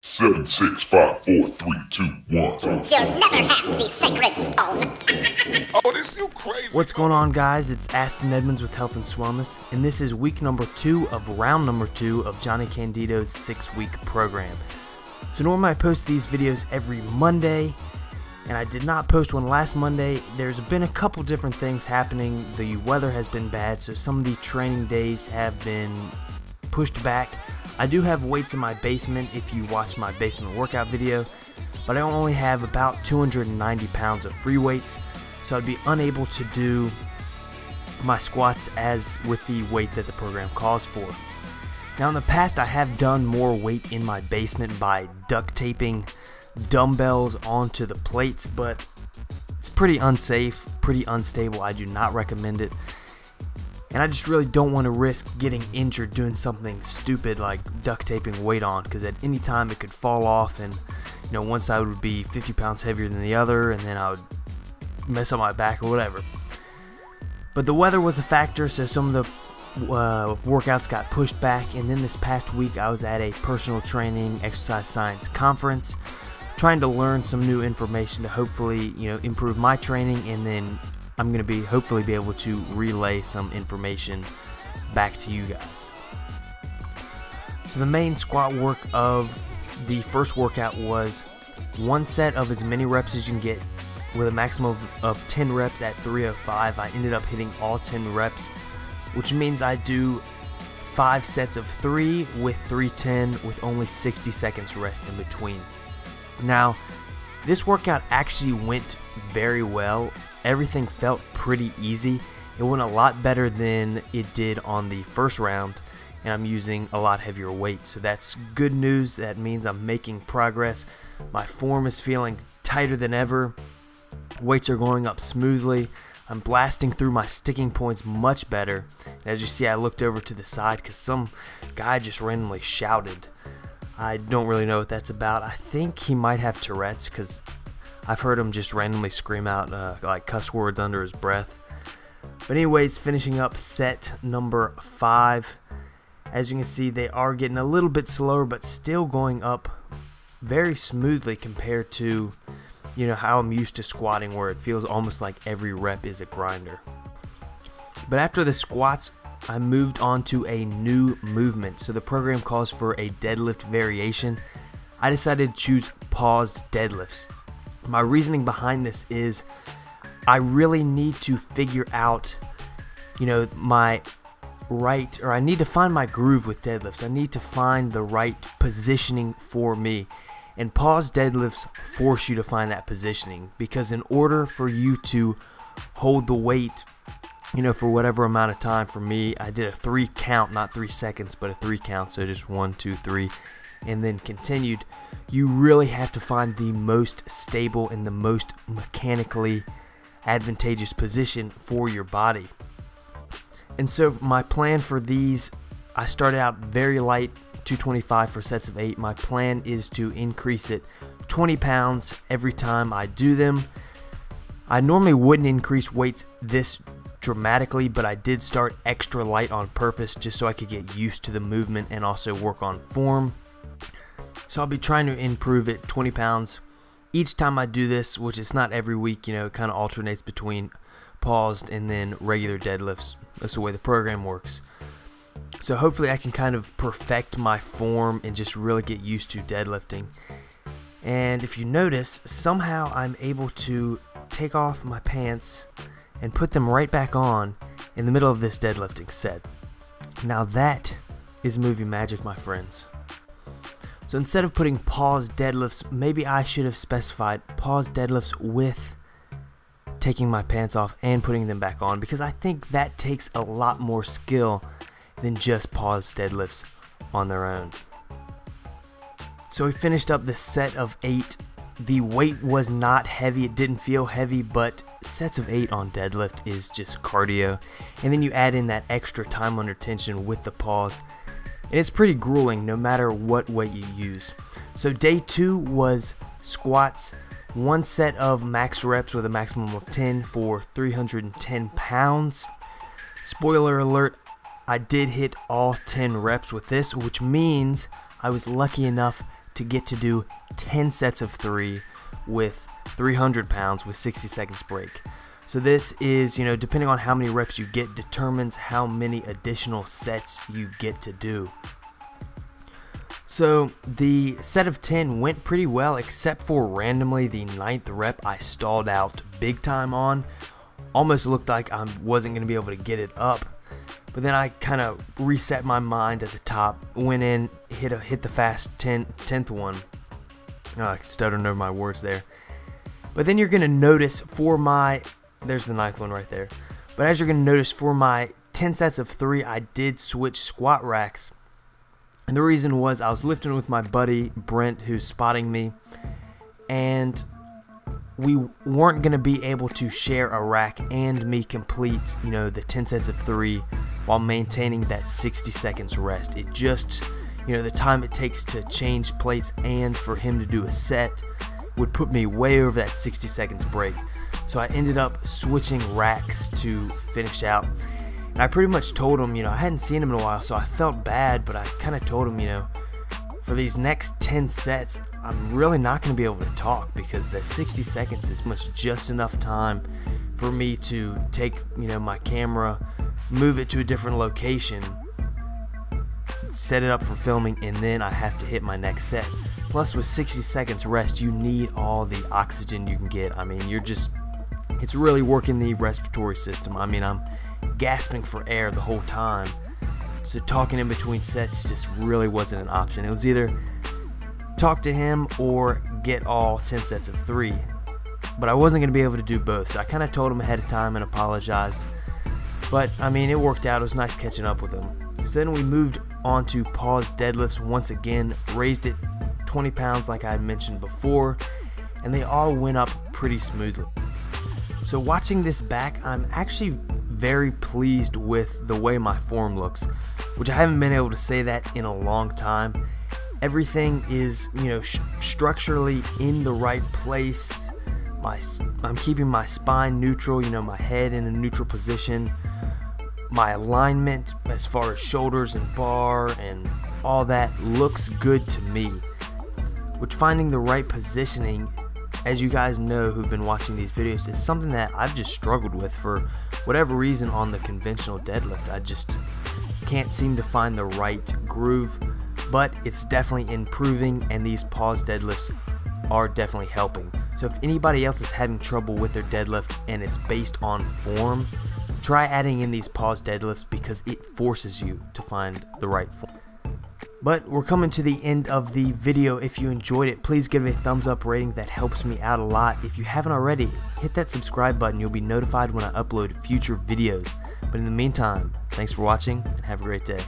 Seven, 6, 5, 4, 3, 2, 1. You'll never have the sacred stone. Oh, this you crazy. What's going on, guys? It's Aston Edmonds with Health and Wellness, and this is week number 2 of round number 2 of Johnny Candito's 6-week program. So normally I post these videos every Monday, and I did not post one last Monday. There's been a couple different things happening. The weather has been bad, so some of the training days have been pushed back. I do have weights in my basement if you watch my basement workout video, but I only have about 290 pounds of free weights, so I'd be unable to do my squats as with the weight that the program calls for. Now in the past I have done more weight in my basement by duct taping dumbbells onto the plates, but it's pretty unsafe, pretty unstable. I do not recommend it. And I just really don't want to risk getting injured doing something stupid like duct taping weight on, because at any time it could fall off, and one side would be 50 pounds heavier than the other, and then I would mess up my back or whatever. But the weather was a factor, so some of the workouts got pushed back. And then this past week I was at a personal training exercise science conference trying to learn some new information to hopefully improve my training, and then I'm going to hopefully be able to relay some information back to you guys. So the main squat work of the first workout was one set of as many reps as you can get with a maximum of 10 reps at 305. I ended up hitting all 10 reps, which means I do 5 sets of 3 with 310 with only 60 seconds rest in between. Now, this workout actually went very well. Everything felt pretty easy. It went a lot better than it did on the first round, and I'm using a lot heavier weight, so that's good news. That means I'm making progress. My form is feeling tighter than ever. Weights are going up smoothly. I'm blasting through my sticking points much better. And as you see, I looked over to the side because some guy just randomly shouted. I don't really know what that's about. I think he might have Tourette's, because I've heard him just randomly scream out like cuss words under his breath. But anyways, finishing up set number 5. As you can see, they are getting a little bit slower, but still going up very smoothly compared to how I'm used to squatting, where it feels almost like every rep is a grinder. But after the squats, I moved on to a new movement. So the program calls for a deadlift variation. I decided to choose paused deadlifts. My reasoning behind this is I really need to figure out, I need to find my groove with deadlifts. I need to find the right positioning for me. And pause deadlifts force you to find that positioning, because in order for you to hold the weight, for whatever amount of time, for me, I did a 3 count, not 3 seconds, but a 3 count, so just 1, 2, 3. And then continued. You really have to find the most stable and the most mechanically advantageous position for your body. And so my plan for these, I started out very light, 225 for sets of 8. My plan is to increase it 20 pounds every time I do them. I normally wouldn't increase weights this dramatically, but I did start extra light on purpose just so I could get used to the movement and also work on form. So I'll be trying to improve it 20 pounds each time I do this, which is not every week. It kind of alternates between paused and then regular deadlifts. That's the way the program works. So hopefully I can kind of perfect my form and just really get used to deadlifting. And if you notice, somehow I'm able to take off my pants and put them right back on in the middle of this deadlifting set. Now that is movie magic, my friends. So instead of putting pause deadlifts, maybe I should have specified pause deadlifts with taking my pants off and putting them back on, because I think that takes a lot more skill than just pause deadlifts on their own. So we finished up the set of 8. The weight was not heavy, it didn't feel heavy, but sets of 8 on deadlift is just cardio. And then you add in that extra time under tension with the pause, and it's pretty grueling no matter what weight you use. So day 2 was squats, 1 set of max reps with a maximum of 10 for 310 pounds. Spoiler alert, I did hit all 10 reps with this, which means I was lucky enough to get to do 10 sets of 3 with 300 pounds with 60 seconds break. So this is, depending on how many reps you get, determines how many additional sets you get to do. So the set of 10 went pretty well, except for randomly the 9th rep I stalled out big time on. Almost looked like I wasn't going to be able to get it up. But then I kind of reset my mind at the top, went in, hit the fast 10th one. Oh, I stuttered over my words there. But then you're going to notice there's the 9th one right there. But as you're going to notice, for my 10 sets of 3, I did switch squat racks. And the reason was I was lifting with my buddy Brent, who's spotting me, and we weren't going to be able to share a rack and me complete, the 10 sets of 3 while maintaining that 60 seconds rest. It just, the time it takes to change plates and for him to do a set would put me way over that 60 seconds break. So I ended up switching racks to finish out. And I pretty much told him, I hadn't seen him in a while, so I felt bad, but I kind of told him, for these next 10 sets, I'm really not going to be able to talk, because that 60 seconds is just enough time for me to take, my camera, move it to a different location, set it up for filming, and then I have to hit my next set. Plus, with 60 seconds rest, you need all the oxygen you can get. I mean, it's really working the respiratory system. I mean, I'm gasping for air the whole time, so talking in between sets just really wasn't an option. It was either talk to him or get all 10 sets of 3, but I wasn't going to be able to do both, so I kind of told him ahead of time and apologized. But I mean, it worked out. It was nice catching up with him. So then we moved on to pause deadlifts once again, raised it 20 pounds like I had mentioned before, and they all went up pretty smoothly. So watching this back, I'm actually very pleased with the way my form looks, which I haven't been able to say that in a long time. Everything is, structurally in the right place. I'm keeping my spine neutral, my head in a neutral position. My alignment as far as shoulders and bar and all that looks good to me. Which, finding the right positioning, as you guys know who've been watching these videos, is something that I've just struggled with for whatever reason on the conventional deadlift. I just can't seem to find the right groove, but it's definitely improving, and these pause deadlifts are definitely helping. So if anybody else is having trouble with their deadlift and it's based on form, try adding in these pause deadlifts, because it forces you to find the right form. But we're coming to the end of the video. If you enjoyed it, please give it a thumbs up rating. That helps me out a lot. If you haven't already, hit that subscribe button. You'll be notified when I upload future videos. But in the meantime, thanks for watching and have a great day.